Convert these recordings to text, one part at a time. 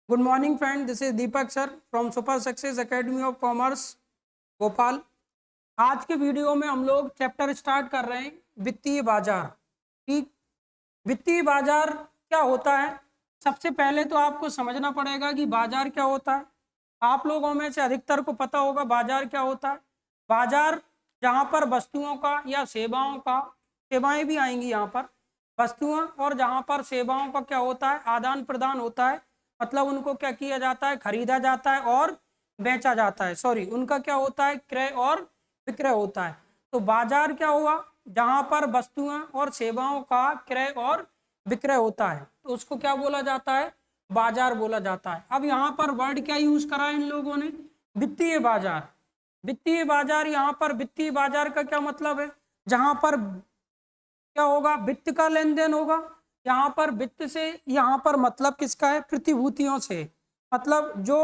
Good morning friend, this is Deepak sir from super success academy of commerce Bhopal. आज के video में हम लोग चैप्टर स्टार्ट कर रहे हैं वित्तीय बाजार। ठीक, वित्तीय बाजार क्या होता है? सबसे पहले तो आपको समझना पड़ेगा कि बाजार क्या होता है। आप लोगों में से अधिकतर को पता होगा बाजार क्या होता है। बाजार जहाँ पर वस्तुओं का या सेवाओं का, सेवाएं भी आएंगी यहाँ पर, वस्तुओं और जहाँ पर सेवाओं का क्या होता है, आदान प्रदान होता है। मतलब उनको क्या किया जाता है, खरीदा जाता है और बेचा जाता है। सॉरी, उनका क्या होता है, क्रय और विक्रय होता है। तो बाजार क्या हुआ, जहाँ पर वस्तुओं और सेवाओं का क्रय और विक्रय होता है, तो उसको क्या बोला जाता है, बाजार बोला जाता है। अब यहाँ पर वर्ड क्या यूज करा है इन लोगों ने, वित्तीय बाजार। वित्तीय बाजार, यहाँ पर वित्तीय बाजार का क्या मतलब है, जहाँ पर क्या होगा, वित्त का लेन देन होगा। यहाँ पर वित्त से यहाँ पर मतलब किसका है, प्रतिभूतियों से। मतलब जो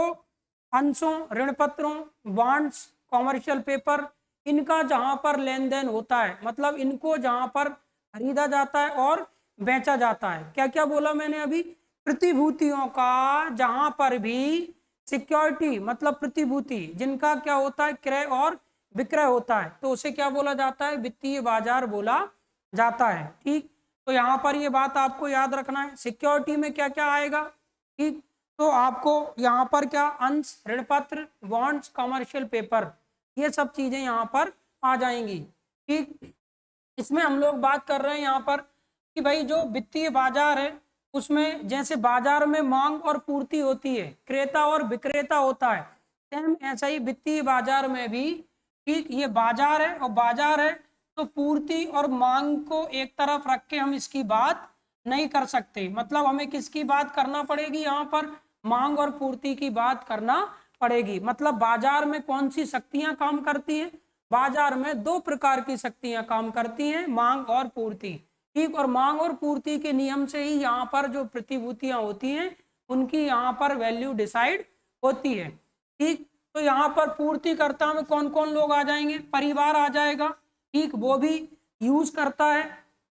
अंशों, ऋण पत्रों, बॉन्ड्स, कॉमर्शियल पेपर, इनका जहाँ पर लेन देन होता है, मतलब इनको जहाँ पर खरीदा जाता है और बेचा जाता है। क्या क्या बोला मैंने अभी, प्रतिभूतियों का जहाँ पर भी सिक्योरिटी, मतलब प्रतिभूति जिनका क्या होता है, क्रय और विक्रय होता है, तो उसे क्या बोला जाता है, वित्तीय बाजार बोला जाता है। ठीक, तो यहाँ पर ये बात आपको याद रखना है। सिक्योरिटी में क्या क्या आएगा, ठीक, तो आपको यहाँ पर क्या, अंश, ऋण पत्र, बॉन्ड्स, कमर्शियल पेपर, ये सब चीजें यहाँ पर आ जाएंगी। ठीक, इसमें हम लोग बात कर रहे हैं यहाँ पर कि भाई जो वित्तीय बाजार है उसमें जैसे बाजार में मांग और पूर्ति होती है, क्रेता और विक्रेता होता है, सेम ऐसा ही वित्तीय बाजार में भी। ठीक, ये बाजार है और बाजार है तो पूर्ति और मांग को एक तरफ रख के हम इसकी बात नहीं कर सकते। मतलब हमें किसकी बात करना पड़ेगी, यहाँ पर मांग और पूर्ति की बात करना पड़ेगी। मतलब बाजार में कौन सी शक्तियां काम करती हैं, बाजार में दो प्रकार की शक्तियां काम करती हैं, मांग और पूर्ति। ठीक, और मांग और पूर्ति के नियम से ही यहाँ पर जो प्रतिभूतियां होती हैं उनकी यहाँ पर वैल्यू डिसाइड होती है। ठीक, तो यहाँ पर पूर्तिकर्ता में कौन कौन लोग आ जाएंगे, परिवार आ जाएगा। ठीक, वो भी यूज करता है,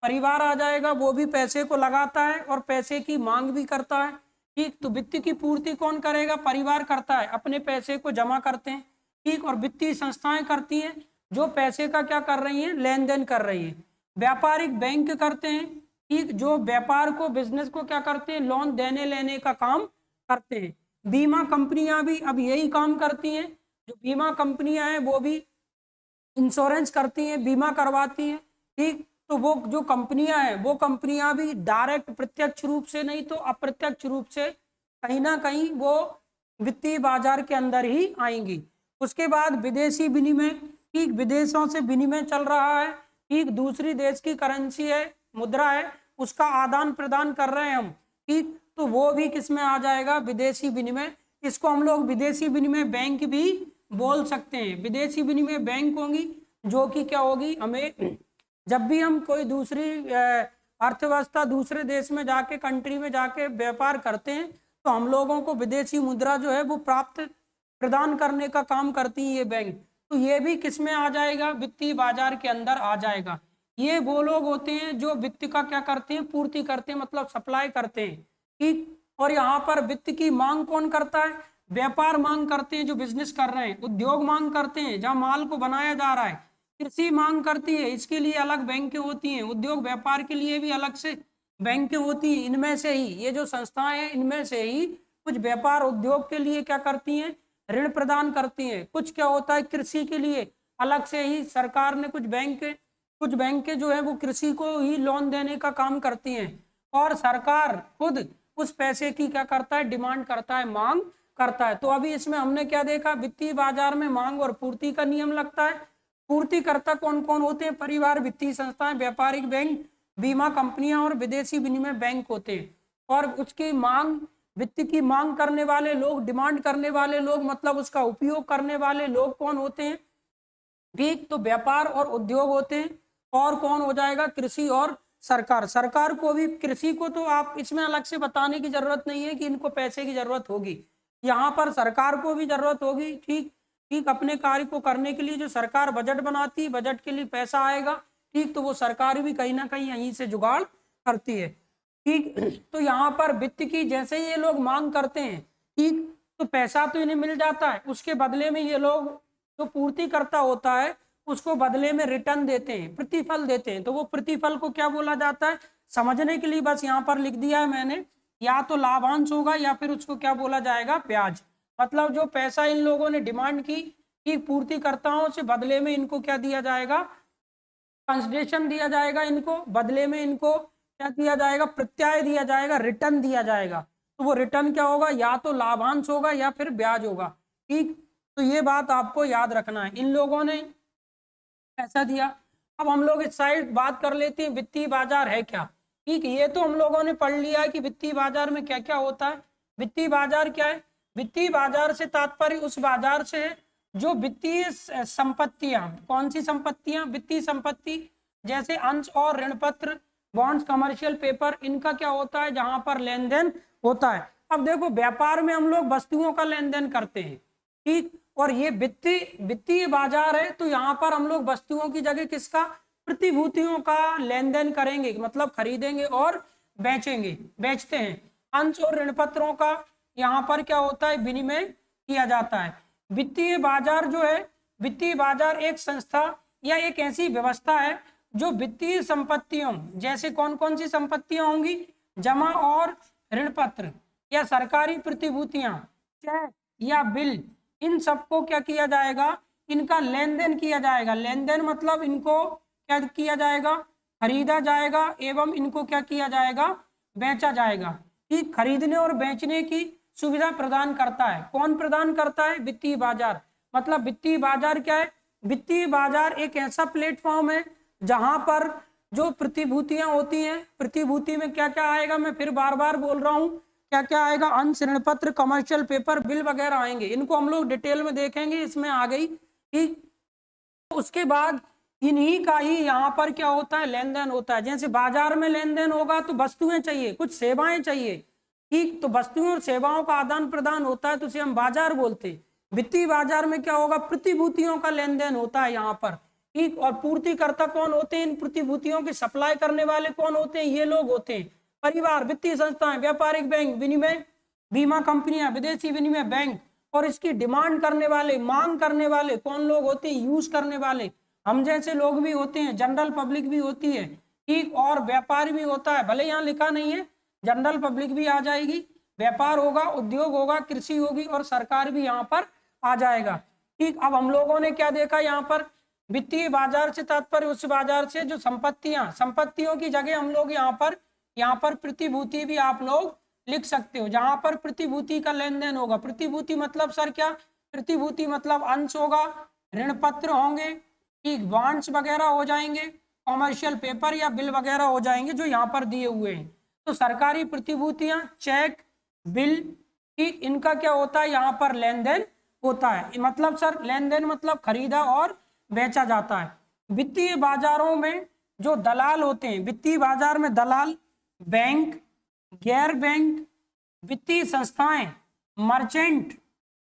परिवार आ जाएगा, वो भी पैसे को लगाता है और पैसे की मांग भी करता है। ठीक, तो वित्त की पूर्ति कौन करेगा, परिवार करता है, अपने पैसे को जमा करते हैं। ठीक, और वित्तीय संस्थाएं करती हैं जो पैसे का क्या कर रही हैं, लेन देन कर रही है। व्यापारिक बैंक करते हैं, ठीक, जो व्यापार को, बिजनेस को क्या करते हैं, लोन देने लेने का काम करते हैं। बीमा कंपनियां भी अब यही काम करती हैं। जो बीमा कंपनियां हैं वो भी इंश्योरेंस करती हैं, बीमा करवाती हैं। ठीक, तो वो जो कंपनियां हैं वो कंपनियां भी डायरेक्ट, प्रत्यक्ष रूप से नहीं तो अप्रत्यक्ष रूप से कहीं ना कहीं वो वित्तीय बाजार के अंदर ही आएंगी। उसके बाद विदेशी विनिमय, ठीक, विदेशों से विनिमय चल रहा है। ठीक, दूसरी देश की करेंसी है, मुद्रा है, उसका आदान प्रदान कर रहे हैं हम। ठीक, तो वो भी किस में आ जाएगा, विदेशी विनिमय। इसको हम लोग विदेशी विनिमय बैंक भी बोल सकते हैं। विदेशी विनिमय बैंक होंगी जो कि क्या होगी, हमें जब भी हम कोई दूसरी अर्थव्यवस्था, दूसरे देश में जाके, कंट्री में जाके व्यापार करते हैं, तो हम लोगों को विदेशी मुद्रा जो है वो प्राप्त, प्रदान करने का काम करती है ये बैंक। तो ये भी किस में आ जाएगा, वित्तीय बाजार के अंदर आ जाएगा। ये वो लोग होते हैं जो वित्त का क्या करते हैं, पूर्ति करते हैं, मतलब सप्लाई करते हैं। ठीक, और यहाँ पर वित्त की मांग कौन करता है, व्यापार मांग करते हैं जो बिजनेस कर रहे हैं, उद्योग मांग करते हैं जहाँ माल को बनाया जा रहा है, कृषि मांग करती है, इसके लिए अलग बैंकें होती हैं, उद्योग व्यापार के लिए भी अलग से बैंकें होती हैं। इनमें से ही ये जो संस्थाएं हैं, इनमें से ही कुछ व्यापार उद्योग के लिए क्या करती हैं, ऋण प्रदान करती हैं। कुछ क्या होता है, कृषि के लिए अलग से ही सरकार ने कुछ बैंकें जो है वो कृषि को ही लोन देने का काम करती हैं, और सरकार खुद उस पैसे की क्या करता है, डिमांड करता है, मांग करता है। तो अभी इसमें हमने क्या देखा, वित्तीय बाजार में मांग और पूर्ति का नियम लगता है। पूर्तिकर्ता कौन कौन होते हैं, परिवार, वित्तीय संस्थाएं, व्यापारिक बैंक, बीमा कंपनियां और विदेशी विनिमय बैंक होते हैं। और उसकी मांग, वित्त की मांग करने वाले लोग, डिमांड करने वाले लोग, मतलब उसका उपयोग करने वाले लोग कौन होते हैं। ठीक, तो व्यापार और उद्योग होते हैं। और कौन हो जाएगा, कृषि और सरकार। सरकार को भी, कृषि को तो आप इसमें अलग से बताने की जरूरत नहीं है कि इनको पैसे की जरूरत होगी, यहाँ पर सरकार को भी जरूरत होगी। ठीक, ठीक, अपने कार्य को करने के लिए जो सरकार बजट बनाती है, बजट के लिए पैसा आएगा। ठीक, तो वो सरकार भी कहीं ना कहीं यहीं से जुगाड़ करती है। ठीक, तो यहाँ पर वित्त की जैसे ही ये लोग मांग करते हैं, ठीक, तो पैसा तो इन्हें मिल जाता है, उसके बदले में ये लोग जो पूर्ति करता होता है उसको बदले में रिटर्न देते हैं, प्रतिफल देते हैं। तो वो प्रतिफल को क्या बोला जाता है, समझने के लिए बस यहाँ पर लिख दिया है मैंने, या तो लाभांश होगा या फिर उसको क्या बोला जाएगा, ब्याज। मतलब जो पैसा इन लोगों ने डिमांड की कि पूर्तिकर्ताओं से बदले में इनको क्या दिया जाएगा, कंसिडरेशन दिया जाएगा, इनको बदले में इनको क्या दिया जाएगा, प्रत्याय दिया जाएगा, रिटर्न दिया जाएगा। तो वो रिटर्न क्या होगा, या तो लाभांश होगा या फिर ब्याज होगा। ठीक, तो ये बात आपको याद रखना है। इन लोगों ने पैसा दिया। अब हम लोग इस साइड बात कर लेते हैं वित्तीय बाजार है क्या। ठीक, ये तो हम लोगों ने पढ़ लिया है कि वित्तीय बाजार में क्या क्या होता है। वित्तीय बाजार क्या है, वित्तीय बाजार से तात्पर्य उस बाजार से है जो वित्तीय संपत्तियां, कौन सी संपत्तियां, वित्तीय संपत्ति, जैसे अंश और ऋण पत्र, बॉन्ड्स, कमर्शियल पेपर, इनका क्या होता है, जहां पर लेन देन होता है। अब देखो व्यापार में हम लोग वस्तुओं का लेन देन करते हैं, ठीक, और ये वित्तीय बाजार है, तो यहाँ पर हम लोग वस्तुओं की जगह किसका, प्रतिभूतियों का लेन देन करेंगे, मतलब खरीदेंगे और बेचेंगे, बेचते हैं। अंश और ऋण पत्रों का यहाँ पर क्या होता है, विनिमय किया जाता है। वित्तीय बाजार जो है, वित्तीय बाजार एक संस्था या एक ऐसी व्यवस्था है जो वित्तीय संपत्तियों, जैसे कौन कौन सी संपत्तियां होंगी, जमा और ऋण पत्र या सरकारी प्रतिभूतियां, चेक या बिल, इन सबको क्या किया जाएगा, इनका लेन देन किया जाएगा। लेन देन मतलब इनको क्या किया जाएगा, खरीदा जाएगा एवं इनको क्या किया जाएगा, बेचा जाएगा। ठीक, खरीदने और बेचने की सुविधा प्रदान करता है। कौन प्रदान करता है, वित्तीय बाजार। मतलब वित्तीय बाजार क्या है, वित्तीय बाजार एक ऐसा प्लेटफॉर्म है जहां पर जो प्रतिभूतियां होती हैं, प्रतिभूति में क्या क्या आएगा, मैं फिर बार बार बोल रहा हूं, क्या क्या आएगा, अंश, ऋण पत्र, कमर्शियल पेपर, बिल वगैरह आएंगे। इनको हम लोग डिटेल में देखेंगे, इसमें आ गई। ठीक, उसके बाद इन्हीं का ही यहाँ पर क्या होता है, लेन देन होता है। जैसे बाजार में लेन देन होगा तो वस्तुएं चाहिए, कुछ सेवाएं चाहिए। ठीक, तो वस्तुओं और सेवाओं का आदान प्रदान होता है, तो उसे हम बाजार बोलते हैं। वित्तीय बाजार में क्या होगा, प्रतिभूतियों का लेन देन होता है यहाँ पर। ठीक, और पूर्तिकर्ता कौन होते हैं, इन प्रतिभूतियों की सप्लाई करने वाले कौन होते हैं, ये लोग होते हैं। परिवार, वित्तीय संस्थाएं, व्यापारिक बैंक, विनिमय बीमा कंपनियां, विदेशी विनिमय बैंक, और इसकी डिमांड करने वाले, मांग करने वाले कौन लोग होते हैं, यूज करने वाले हम जैसे लोग भी होते हैं, जनरल पब्लिक भी होती है। ठीक, और व्यापार भी होता है, भले यहाँ लिखा नहीं है, जनरल पब्लिक भी आ जाएगी, व्यापार होगा, उद्योग होगा, कृषि होगी, और सरकार भी यहाँ पर आ जाएगा। ठीक, अब हम लोगों ने क्या देखा यहाँ पर, वित्तीय बाजार से तात्पर्य उस बाजार से जो संपत्तियों की जगह हम लोग यहाँ पर प्रतिभूति भी आप लोग लिख सकते हो, जहां पर प्रतिभूति का लेन देन होगा। प्रतिभूति मतलब सर क्या, प्रतिभूति मतलब अंश होगा, ऋण पत्र होंगे, ठीक, बॉन्ड्स वगैरह हो जाएंगे, कमर्शियल पेपर या बिल वगैरह हो जाएंगे जो यहाँ पर दिए हुए हैं। तो सरकारी प्रतिभूतियां, चेक, बिल, ठीक, इनका क्या होता है, यहाँ पर लेन देन होता है। मतलब सर लेन देन मतलब खरीदा और बेचा जाता है। वित्तीय बाजारों में जो दलाल होते हैं, वित्तीय बाजार में दलाल, बैंक, गैर बैंक वित्तीय संस्थाएं, मर्चेंट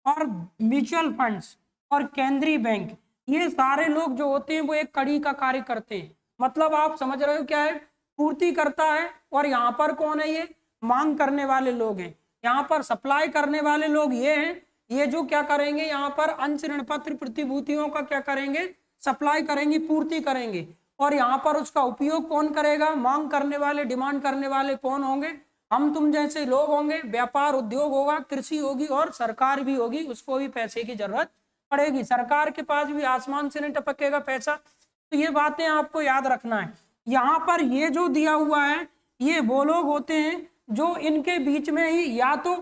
और म्यूचुअल फंड्स और केंद्रीय बैंक, ये सारे लोग जो होते हैं वो एक कड़ी का कार्य करते हैं। मतलब आप समझ रहे हो क्या है, पूर्ति करता है, और यहाँ पर कौन है, ये मांग करने वाले लोग हैं। यहाँ पर सप्लाई करने वाले लोग ये हैं, ये जो क्या करेंगे, यहाँ पर अंश, ऋण पत्र, प्रतिभूतियों का क्या करेंगे, सप्लाई करेंगे, पूर्ति करेंगे। और यहाँ पर उसका उपयोग कौन करेगा, मांग करने वाले, डिमांड करने वाले कौन होंगे, हम तुम जैसे लोग होंगे। व्यापार, उद्योग होगा, कृषि होगी, और सरकार भी होगी, उसको भी पैसे की जरूरत पड़ेगी। सरकार के पास भी आसमान से नहीं टपकेगा पैसा। तो ये बातें आपको याद रखना है। यहाँ पर ये जो दिया हुआ है, ये वो लोग होते हैं जो इनके बीच में ही या तो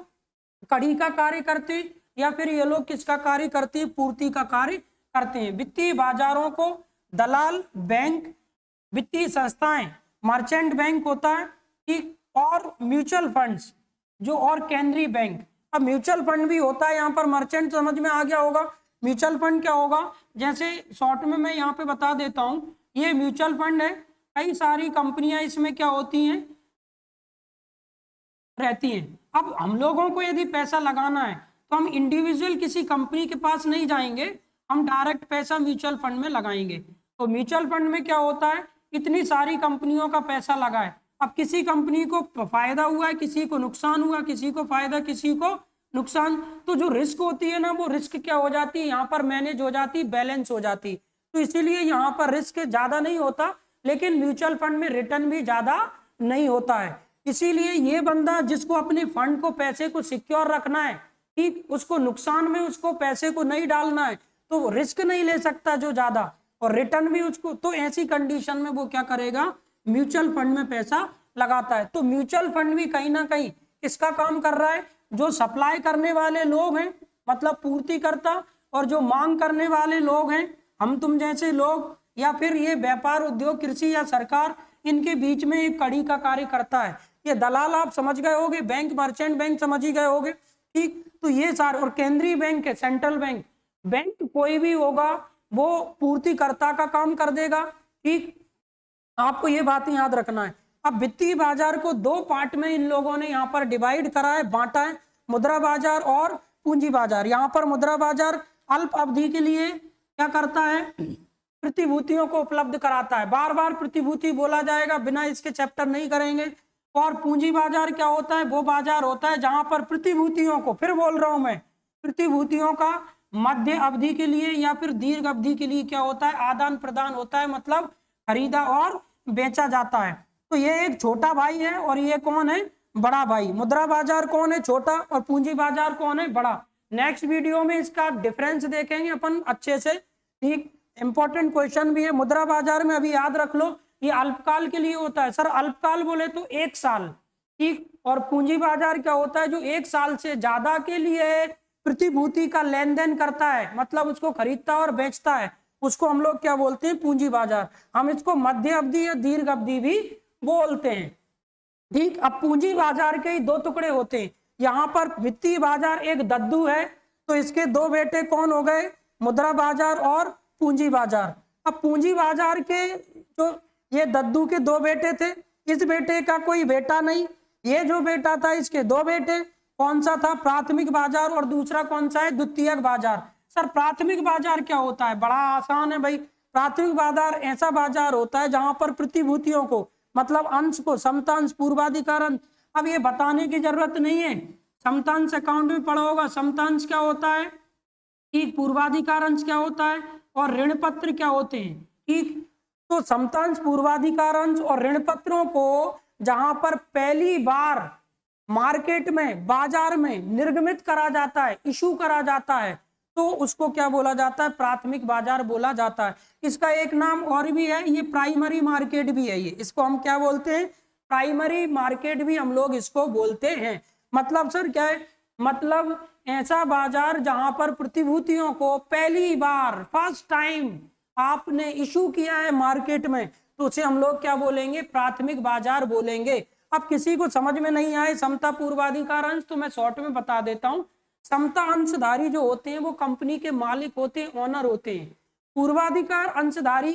कड़ी का कार्य करते, या फिर ये लोग किसका कार्य करते हैं, पूर्ति का कार्य करते हैं। वित्तीय बाजारों को दलाल, बैंक, वित्तीय संस्थाएं, मर्चेंट बैंक होता है, ठीक, और म्यूचुअल फंड्स जो, और केंद्रीय बैंक। अब म्यूचुअल फंड भी होता है, यहाँ पर मर्चेंट समझ में आ गया होगा। म्यूचुअल फंड क्या होगा, जैसे शॉर्ट में मैं यहाँ पे बता देता हूँ, ये म्यूचुअल फंड है, कई सारी कंपनियां इसमें क्या होती हैं, रहती हैं। अब हम लोगों को यदि पैसा लगाना है तो हम इंडिविजुअल किसी कंपनी के पास नहीं जाएंगे, हम डायरेक्ट पैसा म्यूचुअल फंड में लगाएंगे। तो म्यूचुअल फंड में क्या होता है, इतनी सारी कंपनियों का पैसा लगा है, अब किसी कंपनी को फायदा हुआ है, किसी को नुकसान हुआ, किसी को फायदा, किसी को नुकसान। तो जो रिस्क होती है ना, वो रिस्क क्या हो जाती है, यहाँ पर मैनेज हो जाती, बैलेंस हो जाती। तो इसीलिए यहाँ पर रिस्क ज्यादा नहीं होता, लेकिन म्यूचुअल फंड में रिटर्न भी ज्यादा नहीं होता है। इसीलिए ये बंदा जिसको अपने फंड को, पैसे को सिक्योर रखना है, ठीक, उसको नुकसान में उसको पैसे को नहीं डालना है, तो रिस्क नहीं ले सकता जो ज्यादा, और रिटर्न भी उसको, तो ऐसी कंडीशन में वो क्या करेगा, म्यूचुअल फंड में पैसा लगाता है। तो म्यूचुअल फंड भी कहीं ना कहीं किसका काम कर रहा है, जो सप्लाई करने वाले लोग हैं, मतलब पूर्तिकर्ता, और जो मांग करने वाले लोग हैं, हम तुम जैसे लोग, या फिर ये व्यापार उद्योग, कृषि या सरकार, इनके बीच में एक कड़ी का कार्य करता है। ये दलाल आप समझ गए होगे, बैंक, मर्चेंट बैंक समझ ही गए होगे, ठीक। तो ये सारे, और केंद्रीय बैंक है, सेंट्रल बैंक, बैंक कोई भी होगा वो पूर्तिकर्ता का काम कर देगा, ठीक। आपको ये बात याद रखना है। अब वित्तीय बाजार को दो पार्ट में इन लोगों ने यहाँ पर डिवाइड करा है, बांटा है, मुद्रा बाजार और पूंजी बाजार। यहाँ पर मुद्रा बाजार अल्प अवधि के लिए क्या करता है, प्रतिभूतियों को उपलब्ध कराता है। बार बार प्रतिभूति बोला जाएगा, बिना इसके चैप्टर नहीं करेंगे। और पूंजी बाजार क्या होता है, वो बाजार होता है जहां पर प्रतिभूतियों को, फिर बोल रहा हूं मैं, प्रतिभूतियों का मध्य अवधि के लिए या फिर दीर्घ अवधि के लिए क्या होता है, आदान प्रदान होता है, मतलब खरीदा और बेचा जाता है। तो ये एक छोटा भाई है और ये कौन है, बड़ा भाई। मुद्रा बाजार कौन है, छोटा, और पूंजी बाजार कौन है, बड़ा। नेक्स्ट वीडियो में इसका डिफरेंस देखेंगे अपन अच्छे से, ठीक। इंपॉर्टेंट क्वेश्चन भी है। मुद्रा बाजार में अभी याद रख लो, ये अल्पकाल के लिए होता है। सर अल्पकाल बोले तो 1 साल, ठीक। और पूंजी बाजार क्या होता है, जो 1 साल से ज्यादा के लिए प्रतिभूति का लेन देन करता है, मतलब उसको खरीदता और बेचता है, उसको हम लोग क्या बोलते हैं, पूंजी बाजार। हम इसको मध्य अवधि या दीर्घ अवधि भी बोलते हैं, ठीक। अब पूंजी बाजार के ही दो टुकड़े होते हैं। यहाँ पर वित्तीय बाजार एक दद्दू है, तो इसके दो बेटे कौन हो गए, मुद्रा बाजार और पूंजी बाजार। अब पूंजी बाजार के जो ये दद्दू के दो बेटे थे, इस बेटे का कोई बेटा नहीं, ये जो बेटा था इसके दो बेटे। कौन सा था, प्राथमिक बाजार, और दूसरा कौन सा है, द्वितीयक बाजार। सर प्राथमिक बाजार क्या होता है, बड़ा आसान है भाई। प्राथमिक बाजार ऐसा बाजार होता है जहां पर प्रतिभूतियों को, मतलब अंश को, समतांश, पूर्वाधिकार अंश। अब ये बताने की जरूरत नहीं है, समतांश अकाउंट में पढ़ा होगा। समतांश क्या होता है, ठीक, पूर्वाधिकार अंश क्या होता है, और ऋण पत्र क्या होते हैं, ठीक। तो समतांश, पूर्वाधिकार अंश और ऋण पत्रों को जहां पर पहली बार मार्केट में, बाजार में निर्गमित करा जाता है, इशू करा जाता है, तो उसको क्या बोला जाता है, प्राथमिक बाजार बोला जाता है। इसका एक नाम और भी है, ये प्राइमरी मार्केट भी है। ये इसको हम क्या बोलते हैं, प्राइमरी मार्केट भी हम लोग इसको बोलते हैं। मतलब सर क्या है, मतलब ऐसा बाजार जहां पर प्रतिभूतियों को पहली बार, फर्स्ट टाइम आपने इशू किया है मार्केट में, तो उसे हम लोग क्या बोलेंगे, प्राथमिक बाजार बोलेंगे। अब किसी को समझ में नहीं आए समता पूर्वाधिकार अंश, तो मैं शॉर्ट में बता देता हूं। समता अंशधारी जो होते हैं वो कंपनी के मालिक होते हैं, ओनर होते हैं। पूर्वाधिकार अंशधारी,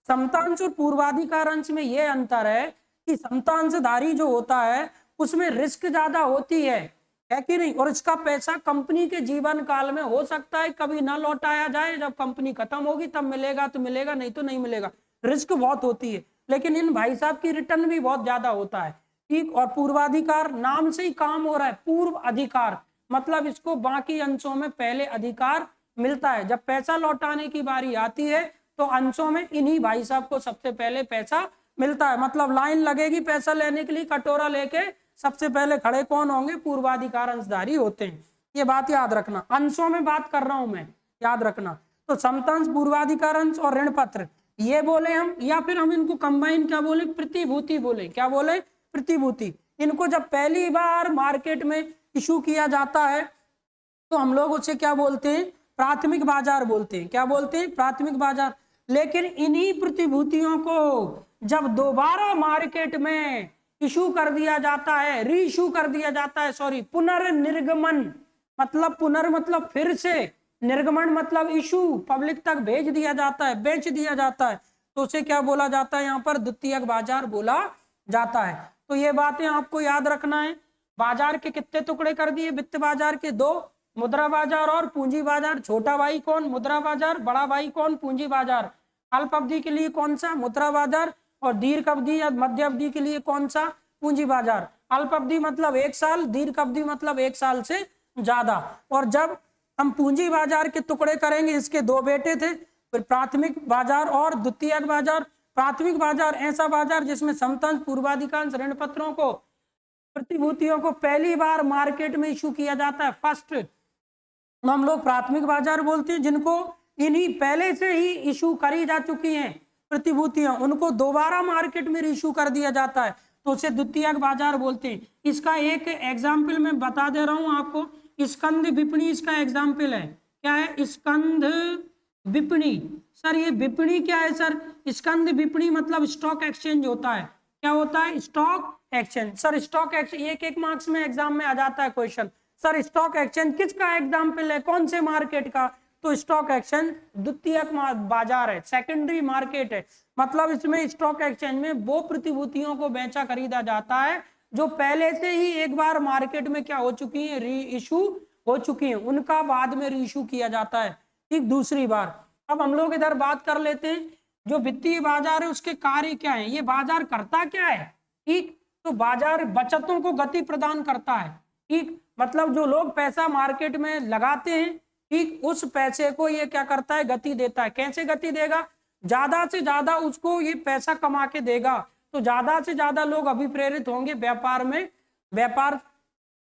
समता अंश और पूर्वाधिकार अंश में यह अंतर है कि समता अंशधारी जो होता है उसमें रिस्क ज्यादा होती है कि नहीं, और इसका पैसा कंपनी के जीवन काल में हो सकता है कभी ना लौटाया जाए, जब कंपनी खत्म होगी तब मिलेगा तो मिलेगा, नहीं तो नहीं मिलेगा। रिस्क बहुत होती है, लेकिन इन भाई साहब की रिटर्न भी बहुत ज्यादा होता है, ठीक। और पूर्वाधिकार, नाम से ही काम हो रहा है, पूर्व अधिकार, मतलब इसको बाकी अंशों में पहले अधिकार मिलता है। जब पैसा लौटाने की बारी आती है तो अंशों में इन्हीं भाई साहब को सबसे पहले पैसा मिलता है। मतलब लाइन लगेगी पैसा लेने के लिए, कटोरा लेके सबसे पहले खड़े कौन होंगे, पूर्वाधिकार अंशधारी होते हैं। ये बात याद रखना, अंशों में बात कर रहा हूं मैं, याद रखना। तो समतांश, पूर्वाधिकार अंश और ऋण पत्र ये बोले हम, या फिर हम इनको कंबाइन क्या बोले, प्रतिभूति बोले। क्या बोले, प्रतिभूति। इनको जब पहली बार मार्केट में इशू किया जाता है तो हम लोग उसे क्या बोलते हैं, प्राथमिक बाजार बोलते हैं। क्या बोलते हैं, प्राथमिक बाजार। लेकिन इन्हीं प्रतिभूतियों को जब दोबारा मार्केट में इशू कर दिया जाता है, री इशू कर दिया जाता है, सॉरी, पुनर्निर्गमन, मतलब पुनर् मतलब फिर से, निर्गमन मतलब इशू, पब्लिक तक भेज दिया जाता है, बेच दिया जाता है, तो उसे क्या बोला जाता है, यहाँ पर द्वितीयक बाजार बोला जाता है। तो ये बातें आपको याद रखना है। बाजार के कितने टुकड़े कर दिए, वित्त बाजार के दो, मुद्रा बाजार और पूंजी बाजार। छोटा भाई कौन, मुद्रा बाजार, बड़ा भाई कौन, पूंजी बाजार। अल्प अवधि के लिए कौन सा, मुद्रा बाजार, और दीर्घ अवधि या मध्य अवधि के लिए कौन सा, पूंजी बाजार। अल्प अवधि मतलब 1 साल, दीर्घ अवधि मतलब 1 साल से ज्यादा। और जब हम पूंजी बाजार के टुकड़े करेंगे, इसके दो बेटे थे, फिर प्राथमिक बाजार और द्वितीयक बाजार। प्राथमिक बाजार ऐसा बाजार जिसमें समतंत्र पूर्वाधिकांश ऋण पत्रों को, प्रतिभूतियों को पहली बार मार्केट में इशू किया जाता है, फर्स्ट हम लोग प्राथमिक बाजार बोलते हैं। जिनको इन्हीं पहले से ही इशू करी जा चुकी हैं प्रतिभूतियां, उनको दोबारा मार्केट में इशू कर दिया जाता है, तो उसे द्वितीयक बाजार बोलते हैं। इसका एक एग्जाम्पल मैं बता दे रहा हूं आपको, स्कंद विपणी इसका एग्जाम्पल है। क्या है? स्कंद विपणी। सर ये विपणी क्या है सर? स्कंद विपणी मतलब स्टॉक एक्सचेंज होता है। क्या होता है? Stock exchange. Sir stock exchange एक मार्क्स में एग्जाम में आ जाता है क्वेश्चन। सर स्टॉक एक्सचेंज किसका एग्जाम्पल है, कौन से मार्केट का? तो स्टॉक एक्सचेंज द्वितीयक बाजार है, सेकेंडरी मार्केट है। मतलब इसमें स्टॉक एक्सचेंज में वो प्रतिभूतियों को बेचा खरीदा जाता है जो पहले से ही एक बार मार्केट में क्या हो चुकी है, री इशू हो चुकी है, उनका बाद में री इशू किया जाता है, ठीक, दूसरी बार। अब हम लोग इधर बात कर लेते हैं जो वित्तीय बाजार है उसके कार्य क्या है, ये बाजार करता क्या है, ठीक। तो बाजार बचतों को गति प्रदान करता है, ठीक। मतलब जो लोग पैसा मार्केट में लगाते हैं, ठीक, उस पैसे को ये क्या करता है, गति देता है। कैसे गति देगा? ज्यादा से ज्यादा उसको ये पैसा कमा के देगा, तो ज्यादा से ज्यादा लोग अभिप्रेरित होंगे व्यापार में, व्यापार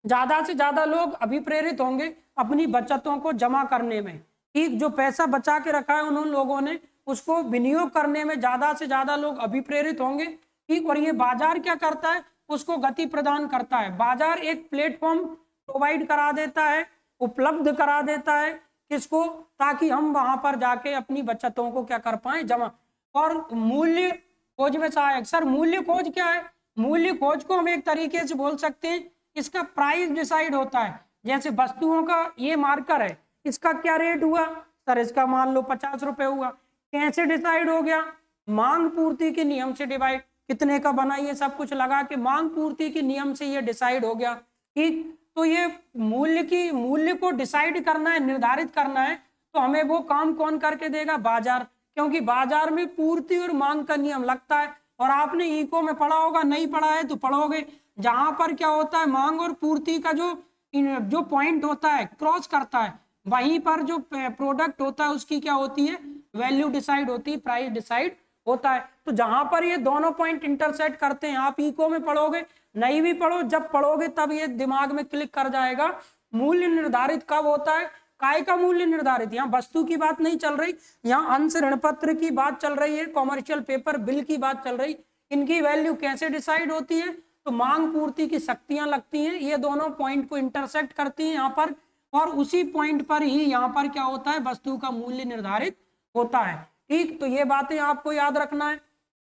ज्यादा से ज्यादा लोग अभिप्रेरित होंगे अपनी बचतों को जमा करने में, ठीक। जो पैसा बचा के रखा है उन लोगों ने, उसको विनियोग करने में ज्यादा से ज्यादा लोग अभिप्रेरित होंगे, ठीक। और ये बाजार क्या करता है, उसको गति प्रदान करता है। बाजार एक प्लेटफॉर्म प्रोवाइड करा देता है, उपलब्ध करा देता है, किसको? ताकि हम वहां पर जाके अपनी बचतों को क्या कर पाए, जमा। और मूल्य खोज में सहायक। सर मूल्य खोज क्या है? मूल्य खोज को हम एक तरीके से बोल सकते हैं, इसका प्राइस डिसाइड होता है। जैसे वस्तुओं का ये मार्कर है, इसका क्या रेट हुआ, सर इसका मान लो 50 रुपए हुआ। कैसे डिसाइड हो गया? मांग पूर्ति के नियम से डिवाइड, कितने का बना, ये सब कुछ लगा के मांग पूर्ति के नियम से ये डिसाइड हो गया, ठीक। तो ये मूल्य को डिसाइड करना है, निर्धारित करना है, तो हमें वो काम कौन करके देगा? बाजार। क्योंकि बाजार में पूर्ति और मांग का नियम लगता है। और आपने इको में पढ़ा होगा, नहीं पढ़ा है तो पढ़ोगे, जहां पर क्या होता है, मांग और पूर्ति का जो पॉइंट होता है क्रॉस करता है, वहीं पर जो प्रोडक्ट होता है उसकी क्या होती है, वैल्यू डिसाइड होती है, प्राइस डिसाइड होता है। तो जहां पर ये दोनों पॉइंट इंटरसेक्ट करते हैं, आप इको में पढ़ोगे, नहीं भी पढ़ो, जब पढ़ोगे तब ये दिमाग में क्लिक कर जाएगा। मूल्य निर्धारित कब होता है? काय का मूल्य निर्धारित? यहाँ वस्तु की बात नहीं चल रही, यहाँ अंश ऋण पत्र की बात चल रही है, कॉमर्शियल पेपर बिल की बात चल रही। इनकी वैल्यू कैसे डिसाइड होती है? तो मांग पूर्ति की शक्तियां लगती हैं, ये दोनों पॉइंट को इंटरसेक्ट करती हैं यहाँ पर, और उसी पॉइंट पर ही यहाँ पर क्या होता है, वस्तु का मूल्य निर्धारित होता है, ठीक। तो ये बातें आपको याद रखना है।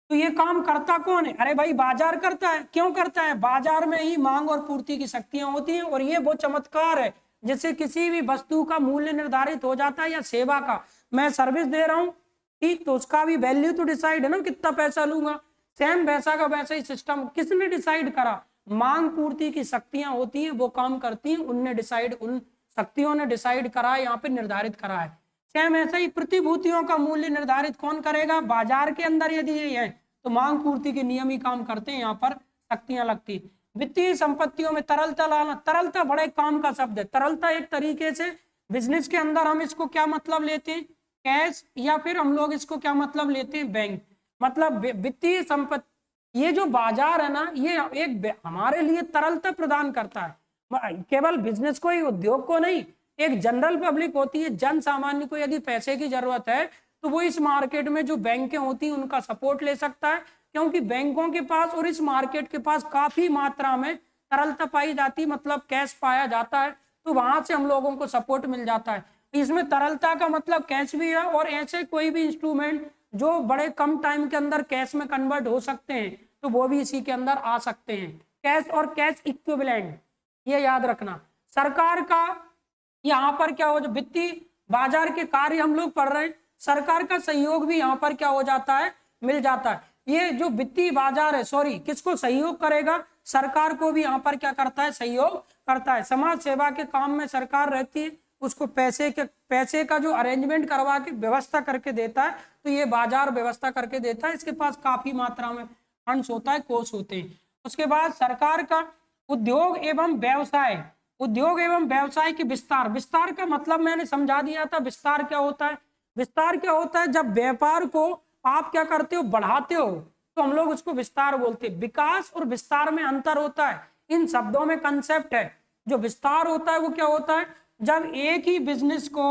तो ये काम करता कौन है? अरे भाई बाजार करता है। क्यों करता है? बाजार में ही मांग और पूर्ति की शक्तियां होती हैं, और ये वो चमत्कार है जिससे किसी भी वस्तु का मूल्य निर्धारित हो जाता है, या सेवा का। मैं सर्विस दे रहा हूँ, ठीक, तो उसका भी वैल्यू तो डिसाइड है ना, कितना पैसा लूंगा। सेम वैसा का वैसा ही सिस्टम किसने डिसाइड करा? मांग पूर्ति की शक्तियां होती हैं, वो काम करती हैं, उनने डिसाइड, उन शक्तियों ने डिसाइड करा है, यहाँ पे निर्धारित करा है। सेम ऐसा ही प्रतिभूतियों का मूल्य निर्धारित कौन करेगा? बाजार के अंदर यदि ये है तो मांग पूर्ति के नियम ही काम करते हैं, यहाँ पर शक्तियां लगती। वित्तीय संपत्तियों में तरलता लाना। तरलता बड़े काम का शब्द है। तरलता एक तरीके से बिजनेस के अंदर हम इसको क्या मतलब लेते हैं, कैश, या फिर हम लोग इसको क्या मतलब लेते हैं, बैंक। मतलब वित्तीय संपत्ति, ये जो बाजार है ना, ये एक हमारे लिए तरलता प्रदान करता है, केवल बिजनेस को ही, उद्योग को नहीं। एक जनरल पब्लिक होती है, जन सामान्य को यदि पैसे की जरूरत है तो वो इस मार्केट में जो बैंकें होती हैं उनका सपोर्ट ले सकता है, क्योंकि बैंकों के पास और इस मार्केट के पास काफी मात्रा में तरलता पाई जाती, मतलब कैश पाया जाता है, तो वहां से हम लोगों को सपोर्ट मिल जाता है। इसमें तरलता का मतलब कैश भी है, और ऐसे कोई भी इंस्ट्रूमेंट जो बड़े कम टाइम के अंदर कैश में कन्वर्ट हो सकते हैं, तो वो भी इसी के अंदर आ सकते हैं। कैश और कैश इक्विवेलेंट, ये याद रखना। सरकार का यहाँ पर क्या हो, जो वित्तीय बाजार के कार्य हम लोग पढ़ रहे हैं, सरकार का सहयोग भी यहाँ पर क्या हो जाता है, मिल जाता है। ये जो वित्तीय बाजार है, सॉरी, किसको सहयोग करेगा? सरकार को भी यहाँ पर क्या करता है, सहयोग करता है। समाज सेवा के काम में सरकार रहती है, उसको पैसे का जो अरेंजमेंट करवा के व्यवस्था करके देता है, तो ये बाजार व्यवस्था करके देता है। इसके पास काफी मात्रा में फंड्स होता है, कोष होते हैं। उसके बाद सरकार का उद्योग एवं व्यवसाय, उद्योग एवं व्यवसाय के विस्तार। विस्तार का मतलब मैंने समझा दिया था। विस्तार क्या होता है? विस्तार क्या होता है? जब व्यापार को आप क्या करते हो, बढ़ाते हो, तो हम लोग उसको विस्तार बोलते हैं। विकास और विस्तार में अंतर होता है, इन शब्दों में कंसेप्ट है। जो विस्तार होता है वो क्या होता है? जब एक ही बिजनेस को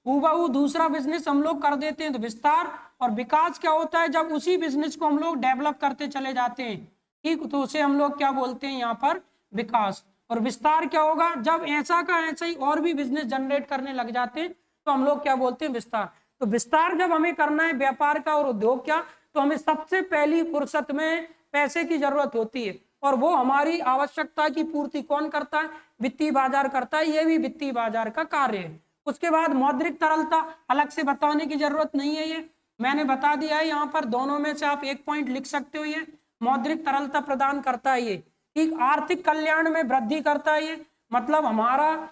हूबहू दूसरा बिजनेस हम लोग कर देते हैं तो विस्तार। और विकास क्या होता है? जब उसी बिजनेस को हम लोग डेवलप करते चले जाते हैं, ठीक, तो उसे हम लोग क्या बोलते हैं यहाँ पर? विकास। और विस्तार क्या होगा? जब ऐसा का ऐसा ही और भी बिजनेस जनरेट करने लग जाते हैं तो हम लोग क्या बोलते हैं? विस्तार। तो विस्तार जब हमें करना है व्यापार का और उद्योग का, तो हमें सबसे पहली फुर्सत में पैसे की जरूरत होती है। और वो हमारी आवश्यकता की पूर्ति कौन करता है? वित्तीय बाजार करता है। ये भी वित्तीय बाजार का कार्य है। उसके बाद मौद्रिक तरलता, अलग से बताने की जरूरत नहीं है, ये मैंने बता दिया है। यहाँ पर दोनों में से आप एक पॉइंट लिख सकते हो, ये मौद्रिक तरलता प्रदान करता है ये, ठीक। आर्थिक कल्याण में वृद्धि करता है ये, मतलब हमारा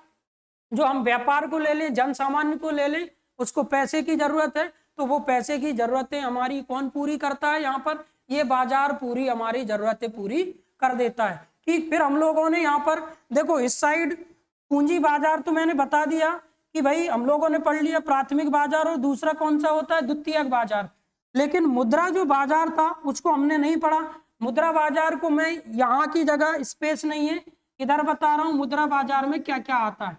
जो हम व्यापार को ले लें, जन सामान्य को ले लें, उसको पैसे की जरूरत है, तो वो पैसे की जरूरतें हमारी कौन पूरी करता है? यहाँ पर ये बाजार पूरी हमारी जरूरतें पूरी कर देता है, ठीक। फिर हम लोगों ने यहाँ पर देखो इस साइड पूंजी बाजार तो मैंने बता दिया कि भाई हम लोगों ने पढ़ लिया प्राथमिक बाजार, और दूसरा कौन सा होता है? द्वितीयक बाजार। लेकिन मुद्रा जो बाजार था उसको हमने नहीं पढ़ा। मुद्रा बाजार को मैं यहाँ की जगह स्पेस नहीं है, इधर बता रहा हूँ मुद्रा बाजार में क्या क्या आता है।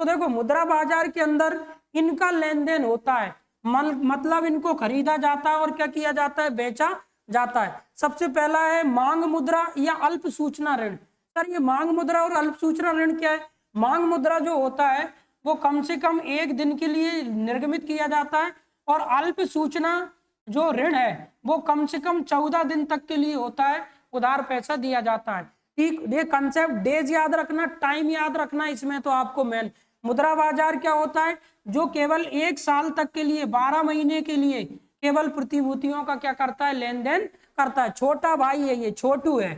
तो देखो मुद्रा बाजार के अंदर इनका लेन देन होता है, मतलब इनको खरीदा जाता है और क्या किया जाता है? बेचा जाता है। सबसे पहला है मांग मुद्रा या अल्प सूचना ऋण। सर ये मांग मुद्रा और अल्प सूचना ऋण क्या है? मांग मुद्रा जो होता है वो कम से कम एक दिन के लिए निर्गमित किया जाता है, और अल्प सूचना जो ऋण है वो कम से कम 14 दिन तक के लिए होता है, उधार पैसा दिया जाता है, ठीक। ये कंसेप्ट डेज याद रखना, टाइम याद रखना, इसमें तो आपको मेन। मुद्रा बाजार क्या होता है? जो केवल 1 साल तक के लिए, 12 महीने के लिए केवल प्रतिभूतियों का क्या करता है? लेन देन करता है। छोटा भाई है ये, छोटू है।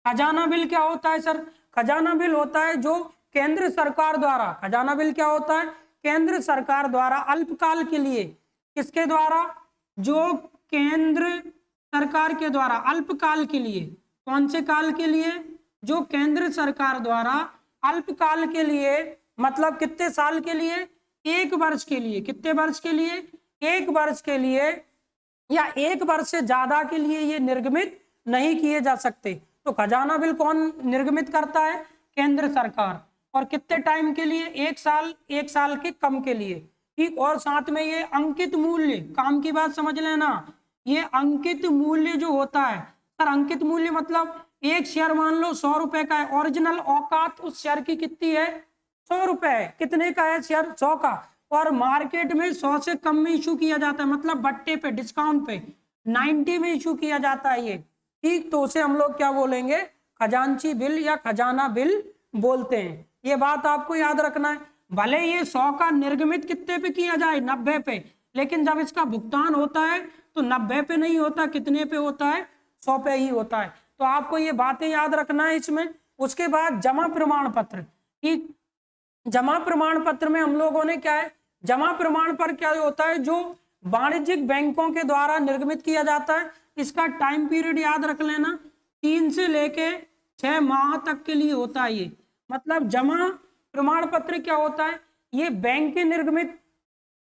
खजाना बिल क्या होता है सर? खजाना बिल होता है जो केंद्र सरकार द्वारा, खजाना बिल क्या होता है? केंद्र सरकार द्वारा अल्पकाल के लिए, किसके द्वारा? जो केंद्र सरकार के द्वारा अल्पकाल के लिए, कौन से काल के लिए? जो केंद्र सरकार द्वारा अल्पकाल के लिए, मतलब कितने साल के लिए? 1 वर्ष के लिए। कितने वर्ष के लिए? 1 वर्ष के लिए, या 1 वर्ष से ज्यादा के लिए ये निर्गमित नहीं किए जा सकते। तो खजाना बिल कौन निर्गमित करता है? केंद्र सरकार। और कितने टाइम के लिए? 1 साल, 1 साल के कम के लिए, ठीक। और साथ में ये अंकित मूल्य, काम की बात समझ लेना, ये अंकित मूल्य जो होता है सर, अंकित मूल्य मतलब एक शेयर मान लो 100 रुपए का है, ओरिजिनल औकात उस शेयर की कितनी है? 100 रुपए है। कितने का है शेयर? 100 का। और मार्केट में 100 से कम में इशू किया जाता है, मतलब बट्टे पे, डिस्काउंट पे 90 में इशू किया जाता है ये, ठीक। तो उसे हम लोग क्या बोलेंगे? खजांची बिल या खजाना बिल बोलते हैं। ये बात आपको याद रखना है। भले ये 100 का निर्गमित कितने पे किया जाए? 90 पे, लेकिन जब इसका भुगतान होता है तो 90 पे नहीं होता, कितने पे होता है? 100 पे ही होता है। तो आपको ये बातें याद रखना है इसमें। उसके बाद जमा प्रमाण पत्र, ठीक। जमा प्रमाण पत्र में हम लोगों ने क्या है? जमा प्रमाण पत्र क्या होता है? जो वाणिज्यिक बैंकों के द्वारा निर्गमित किया जाता है। इसका टाइम पीरियड याद रख लेना, 3 से लेके 6 माह तक के लिए होता है ये। मतलब जमा प्रमाण पत्र क्या होता है? ये बैंक के निर्गमित,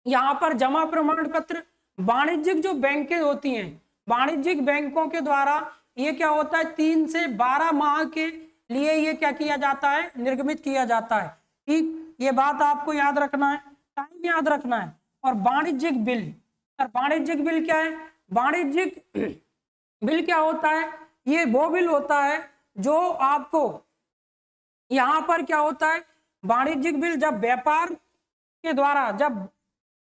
यहाँ पर जमा प्रमाण पत्र वाणिज्यिक जो बैंकें होती हैं, वाणिज्यिक बैंकों के द्वारा ये क्या होता है? 3 से 12 माह के लिए ये क्या किया जाता है? निर्गमित किया जाता है, ठीक। ये बात आपको याद रखना है, टाइम याद रखना है। और वाणिज्यिक बिल, सर वाणिज्यिक बिल क्या है? वाणिज्यिक बिल क्या होता है? ये वो बिल होता है जो आपको यहाँ पर क्या होता है? वाणिज्यिक बिल जब व्यापार के द्वारा, जब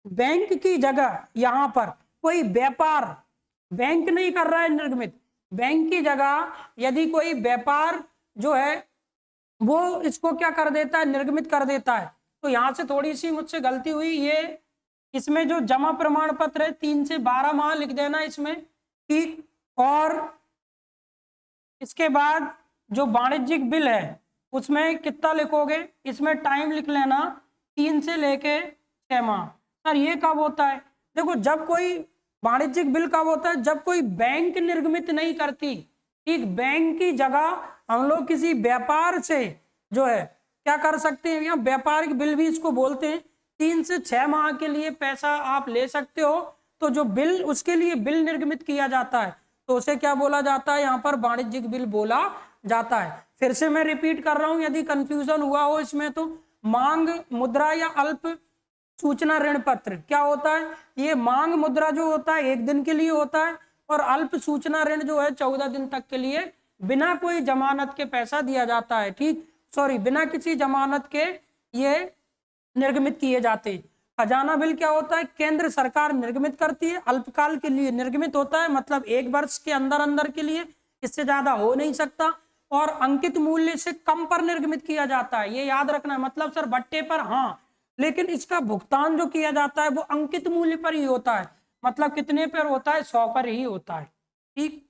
बैंक की जगह यहाँ पर कोई व्यापार, बैंक नहीं कर रहा है निर्गमित, बैंक की जगह यदि कोई व्यापार जो है वो इसको क्या कर देता है? निर्गमित कर देता है। तो यहाँ से थोड़ी सी मुझसे गलती हुई, ये इसमें जो जमा प्रमाण पत्र है 3 से 12 माह लिख देना इसमें, ठीक। और इसके बाद जो वाणिज्यिक बिल है उसमें कितना लिखोगे? इसमें टाइम लिख लेना, 3 से लेके 6 माह। सर ये कब होता है? देखो जब कोई वाणिज्यिक बिल कब होता है? जब कोई बैंक निर्गमित नहीं करती, ठीक। बैंक की जगह हम लोग किसी व्यापार से जो है क्या कर सकते हैं, यहाँ व्यापारिक बिल भी इसको बोलते हैं। 3 से 6 माह के लिए पैसा आप ले सकते हो, तो जो बिल उसके लिए बिल निर्गमित किया जाता है तो उसे क्या बोला जाता है, यहाँ पर वाणिज्यिक बिल बोला जाता है। फिर से मैं रिपीट कर रहा हूं यदि कंफ्यूजन हुआ हो इसमें, तो मांग मुद्रा या अल्प सूचना ऋण पत्र क्या होता है, ये मांग मुद्रा जो होता है 1 दिन के लिए होता है, और अल्प सूचना ऋण जो है 14 दिन तक के लिए बिना कोई जमानत के पैसा दिया जाता है। ठीक, सॉरी, बिना किसी जमानत के ये निर्गमित किए जाते हैं। खजाना बिल क्या होता है, केंद्र सरकार निर्गमित करती है, अल्पकाल के लिए निर्गमित होता है, मतलब 1 वर्ष के अंदर अंदर के लिए, इससे ज्यादा हो नहीं सकता, और अंकित मूल्य से कम पर निर्गमित किया जाता है। ये याद रखना है, मतलब सर बट्टे पर हाँ, लेकिन इसका भुगतान जो किया जाता है वो अंकित मूल्य पर ही होता है, मतलब कितने पर होता है, 100 पर ही होता है। ठीक,